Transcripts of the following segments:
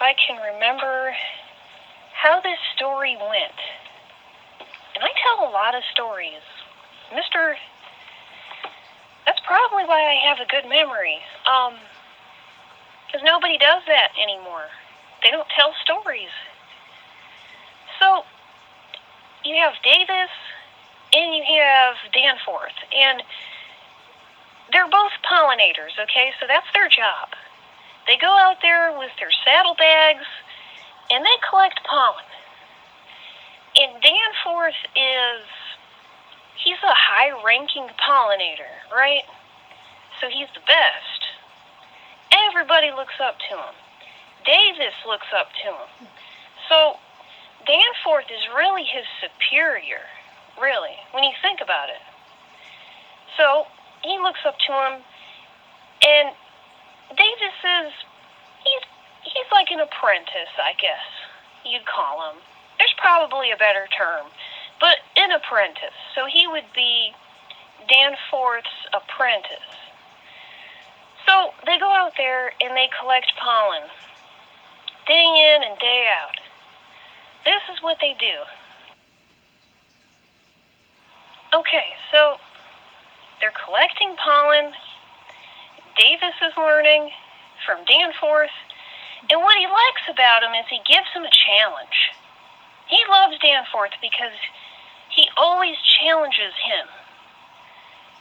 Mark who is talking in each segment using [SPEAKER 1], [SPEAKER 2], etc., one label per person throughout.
[SPEAKER 1] I can remember how this story went. And I tell a lot of stories. That's probably why I have a good memory. Because nobody does that anymore. They don't tell stories. So, you have Davis and you have Danforth. And they're both pollinators, okay? So that's their job. They go out there with their saddlebags and they collect pollen. And Danforth he's a high-ranking pollinator, right? So he's the best. Everybody looks up to him. Davis looks up to him. So Danforth is really his superior, really, when you think about it. So he looks up to him, and Davis he's like an apprentice, I guess you'd call him. There's probably a better term, but an apprentice. So he would be Danforth's apprentice. So they go out there and they collect pollen, day in and day out. This is what they do. Okay, so they're collecting pollen. Davis is learning from Danforth. And what he likes about him is he gives him a challenge. He loves Danforth because he always challenges him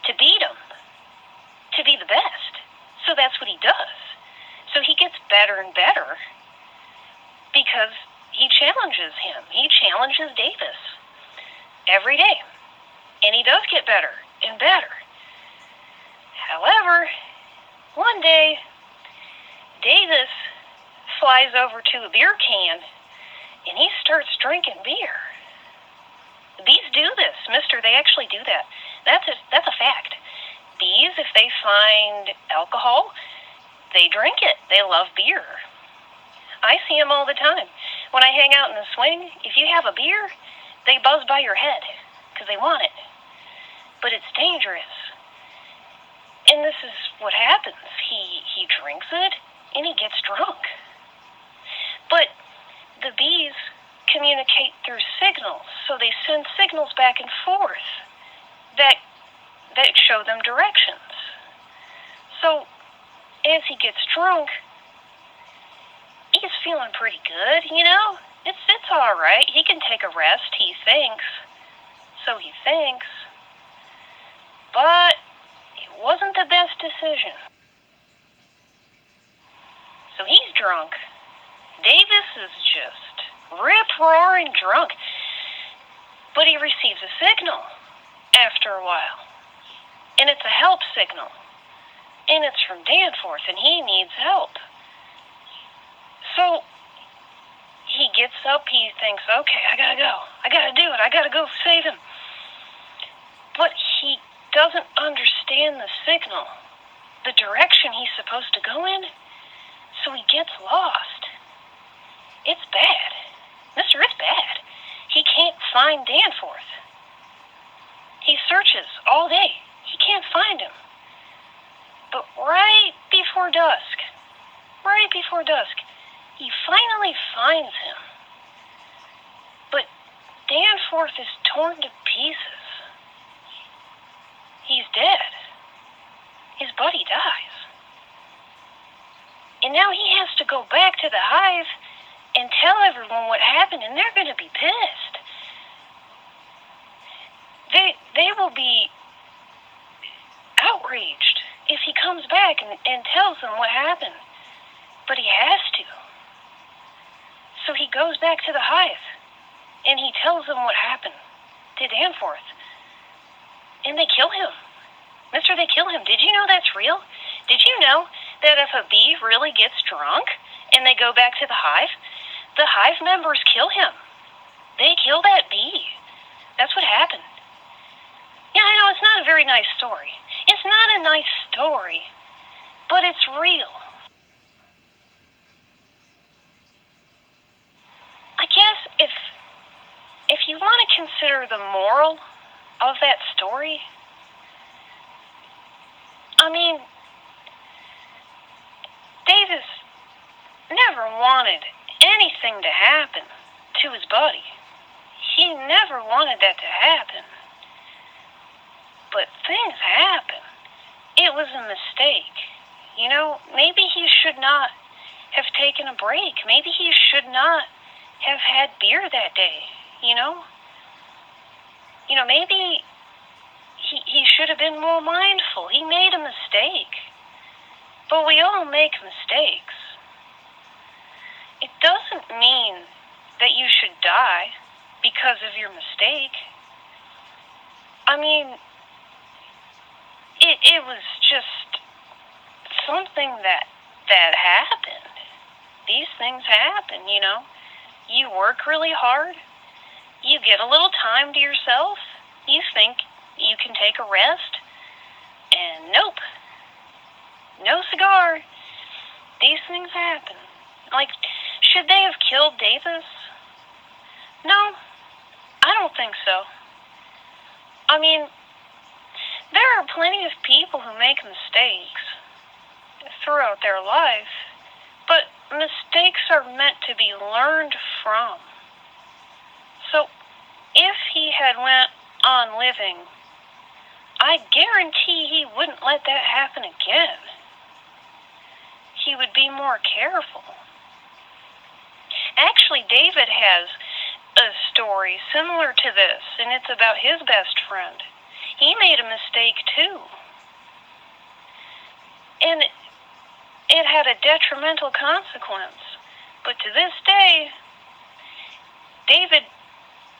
[SPEAKER 1] to beat him, to be the best. So that's what he does. So he gets better and better because he challenges him. He challenges Davis every day. And he does get better and better. However, one day, Davis flies over to a beer can and he starts drinking beer. Bees do this, mister. They actually do that. That's a fact. Bees, if they find alcohol, they drink it. They love beer. I see them all the time. When I hang out in the swing, if you have a beer, they buzz by your head because they want it. But it's dangerous. And this is what happens. He drinks it and he gets drunk. But the bees communicate through signals, so they send signals back and forth that show them directions. So as he gets drunk, he's feeling pretty good, you know? It's all right. He can take a rest, he thinks. So he thinks. But it wasn't the best decision. So he's drunk. Davis is just rip-roaring drunk. But he receives a signal after a while. And it's a help signal. And it's from Danforth, and he needs help. So he gets up, he thinks, okay, I gotta go. I gotta do it. I gotta go save him. But he doesn't understand the signal, the direction he's supposed to go in, so he gets lost. It's bad. Mister, it's bad. He can't find Danforth. He searches all day. He can't find him. But right before dusk, he finally finds him. But Danforth is torn to pieces. He's dead. His buddy dies. And now he has to go back to the hive and tell everyone what happened, and they're going to be pissed. They will be outraged if he comes back and tells them what happened. But he has to. So he goes back to the hive, and he tells them what happened to Danforth. And they kill him. Mister, they kill him. Did you know that's real? Did you know that if a bee really gets drunk and they go back to the hive members kill him? They kill that bee. That's what happened. Yeah, I know, it's not a very nice story. It's not a nice story, but it's real. I guess if you want to consider the moral of that story, I mean, Davis never wanted anything to happen to his buddy. He never wanted that to happen. But things happen. It was a mistake. Maybe he should not have taken a break. Maybe he should not have had beer that day. Maybe he should have been more mindful. He made a mistake. But we all make mistakes. It doesn't mean that you should die because of your mistake. It was just something that happened. These things happen, You work really hard. You get a little time to yourself. You think you can take a rest. And nope. No cigar. These things happen. Should they have killed Davis? No, I don't think so. There are plenty of people who make mistakes throughout their life, but mistakes are meant to be learned from. So, if he had went on living, I guarantee he wouldn't let that happen again. He would be more careful. Actually, David has a story similar to this, and it's about his best friend. He made a mistake too. And it had a detrimental consequence. But to this day, David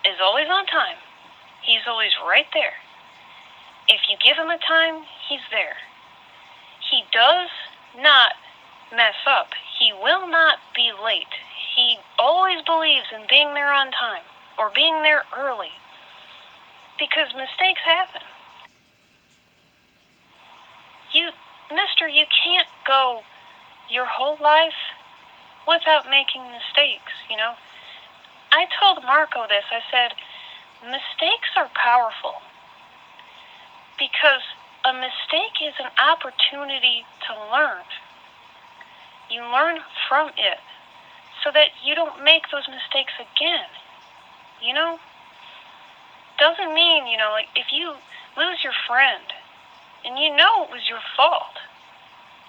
[SPEAKER 1] is always on time. He's always right there. If you give him a time, he's there. He does not mess up. He will not be late. He always believes in being there on time or being there early because mistakes happen. You can't go your whole life without making mistakes, I told Marco this. I said, mistakes are powerful because a mistake is an opportunity to learn. You learn from it so that you don't make those mistakes again, Doesn't mean, if you lose your friend and it was your fault,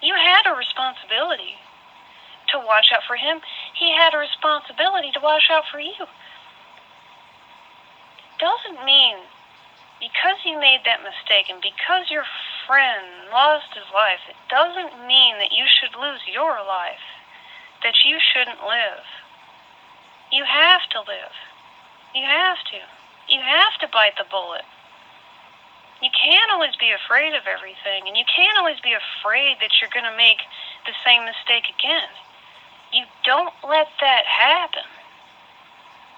[SPEAKER 1] you had a responsibility to watch out for him. He had a responsibility to watch out for you. Doesn't mean because you made that mistake and because your friend lost his life, it doesn't mean that you should lose your life, that you shouldn't live. You have to live. You have to. You have to bite the bullet. You can't always be afraid of everything, and you can't always be afraid that you're going to make the same mistake again. You don't let that happen.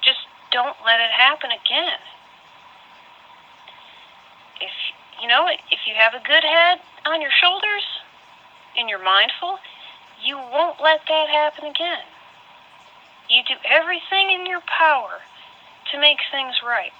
[SPEAKER 1] Just don't let it happen again. If you have a good head on your shoulders and you're mindful, you won't let that happen again. You do everything in your power to make things right.